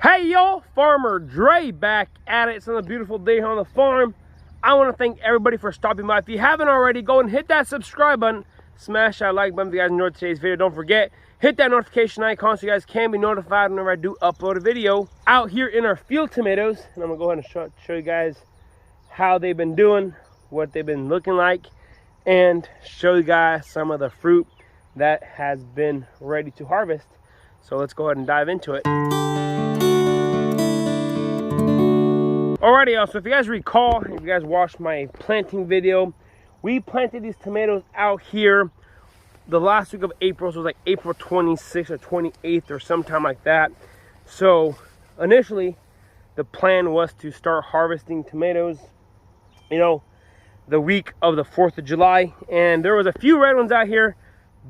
Hey y'all, Farmer Dre back at it. It's another beautiful day here on the farm. I want to thank everybody for stopping by. If you haven't already, go and hit that subscribe button. Smash that like button if you guys enjoyed today's video. Don't forget, hit that notification icon so you guys can be notified whenever I do upload a video. Out here in our field tomatoes, and I'm going to go ahead and show you guys how they've been doing, what they've been looking like, and show you guys some of the fruit that has been ready to harvest. So let's go ahead and dive into it. Alrighty, y'all, so if you guys recall, if you guys watched my planting video, we planted these tomatoes out here the last week of April. So it was like April 26th or 28th or sometime like that. So initially the plan was to start harvesting tomatoes, you know, the week of the 4th of July. And there was a few red ones out here,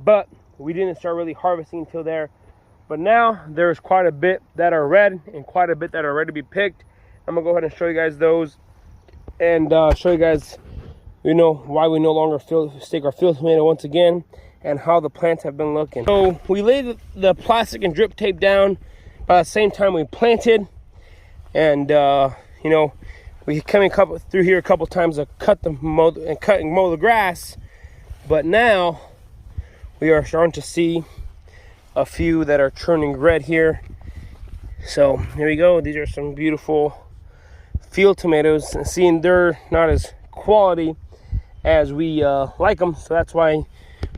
but we didn't start really harvesting until there. But now there's quite a bit that are red and quite a bit that are ready to be picked. I'm gonna go ahead and show you guys those and show you guys, you know, why we no longer stake our field tomato once again and how the plants have been looking. So we laid the plastic and drip tape down by the same time we planted, and you know, we came through here a couple times to cut and mow the grass, but now we are starting to see a few that are turning red here. So here we go. These are some beautiful field tomatoes, and seeing they're not as quality as we like them, so that's why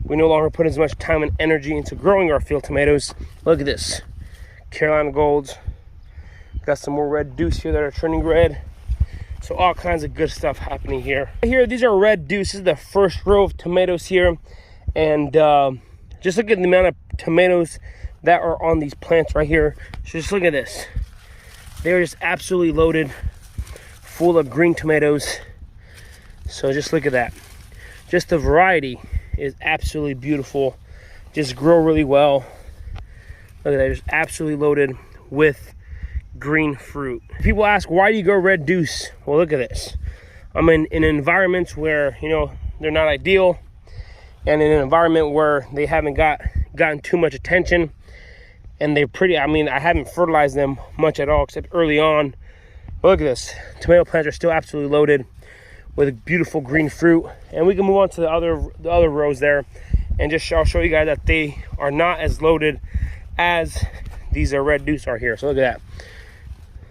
we no longer put as much time and energy into growing our field tomatoes. Look at this, Carolina Golds. Got some more red deuce here that are turning red. So all kinds of good stuff happening here. Here, these are red deuce. This is the first row of tomatoes here, and just look at the amount of tomatoes that are on these plants right here. So just look at this. They're just absolutely loaded full of green tomatoes. So just look at that. Just the variety is absolutely beautiful. Just grow really well. Look at that, just absolutely loaded with green fruit. People ask, why do you grow red deuce? Well, look at this. I'm in environments where, you know, they're not ideal, and in an environment where they haven't gotten too much attention, and they're pretty, I mean, I haven't fertilized them much at all except early on. But look at this, tomato plants are still absolutely loaded with beautiful green fruit. And we can move on to the other rows there, and I'll show you guys that they are not as loaded as these red deuce are here. So look at that,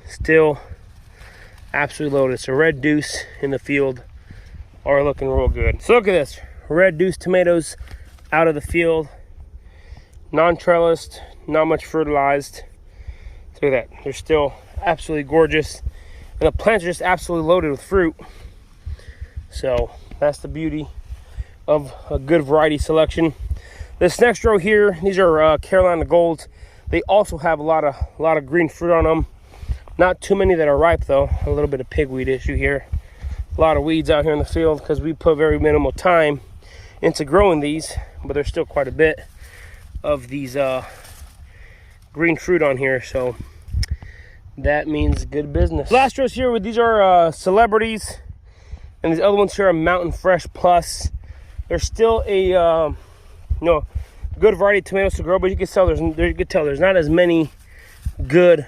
still absolutely loaded. So red deuce in the field are looking real good. So look at this, red deuce tomatoes out of the field, non-trellised, not much fertilized. Look at that, they're still absolutely gorgeous, and the plants are just absolutely loaded with fruit. So that's the beauty of a good variety selection. This next row here, these are Carolina Golds. They also have a lot of green fruit on them. Not too many that are ripe though. A little bit of pigweed issue here. A lot of weeds out here in the field because we put very minimal time into growing these, but there's still quite a bit of these green fruit on here, so that means good business. Last rows here, these are celebrities, and these other ones here are Mountain Fresh Plus. There's still a you know, good variety of tomatoes to grow, but you can tell there's not as many good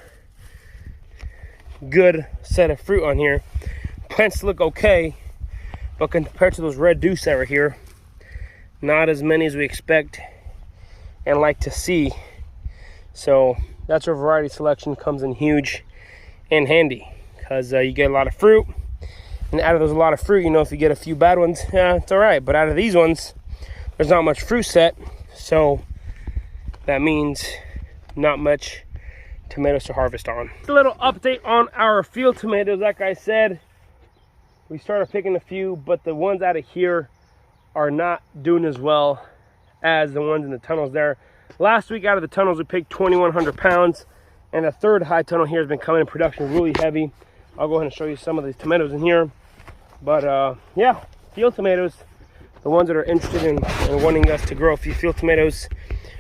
set of fruit on here. Plants look okay, but compared to those red deuce that are here, not as many as we expect and like to see. So that's where variety selection comes in huge and handy, because you get a lot of fruit, and out of those a lot of fruit, you know, if you get a few bad ones, yeah, it's all right. But out of these ones, there's not much fruit set, so that means not much tomatoes to harvest on. A little update on our field tomatoes. Like I said, we started picking a few, but the ones out of here are not doing as well as the ones in the tunnels there. Last week out of the tunnels we picked 2,100 pounds, and the third high tunnel here has been coming in production really heavy. I'll go ahead and show you some of these tomatoes in here. But yeah, field tomatoes, the ones that are interested in wanting us to grow a few field tomatoes.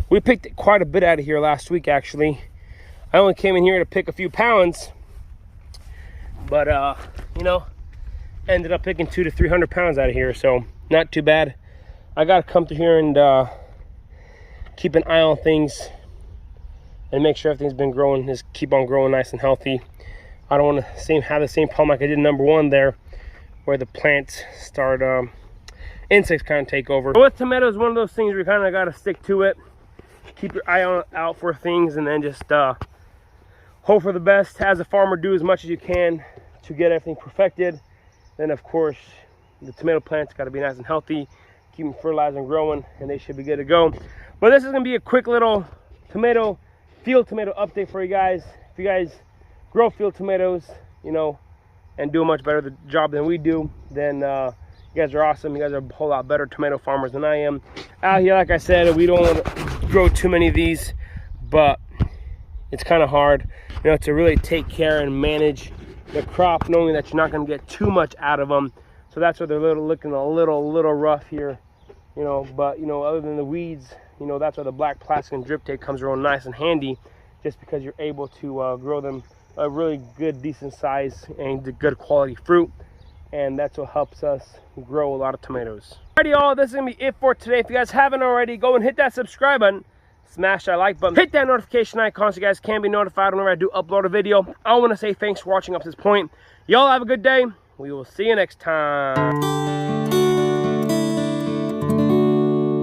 We picked quite a bit out of here last week actually. I only came in here to pick a few pounds, but you know, ended up picking 200 to 300 pounds out of here, so not too bad. I gotta come through here and keep an eye on things and make sure everything's been growing, just keep on growing nice and healthy. I don't want to have the same problem like I did in number 1 there, where the plants start insects kind of take over. But with tomatoes, one of those things where you kind of got to stick to it, keep your eye out for things, and then just hope for the best. As a farmer, do as much as you can to get everything perfected. Then of course the tomato plants got to be nice and healthy, keep them fertilized and growing, and they should be good to go. But this is going to be a quick little field tomato update for you guys. If you guys grow field tomatoes, you know, and do a much better job than we do, then you guys are awesome. You guys are a whole lot better tomato farmers than I am. Out here, like I said, we don't want to grow too many of these, but it's kind of hard, you know, to really take care and manage the crop, knowing that you're not going to get too much out of them. So that's why they're looking a little rough here, you know. But you know, other than the weeds, you know, that's why the black plastic and drip tape comes real nice and handy, just because you're able to grow them a really good, decent size and good quality fruit, and that's what helps us grow a lot of tomatoes. Alrighty, y'all, this is gonna be it for today. If you guys haven't already, go and hit that subscribe button, smash that like button, hit that notification icon so you guys can be notified whenever I do upload a video. I want to say thanks for watching up to this point. Y'all have a good day. We will see you next time.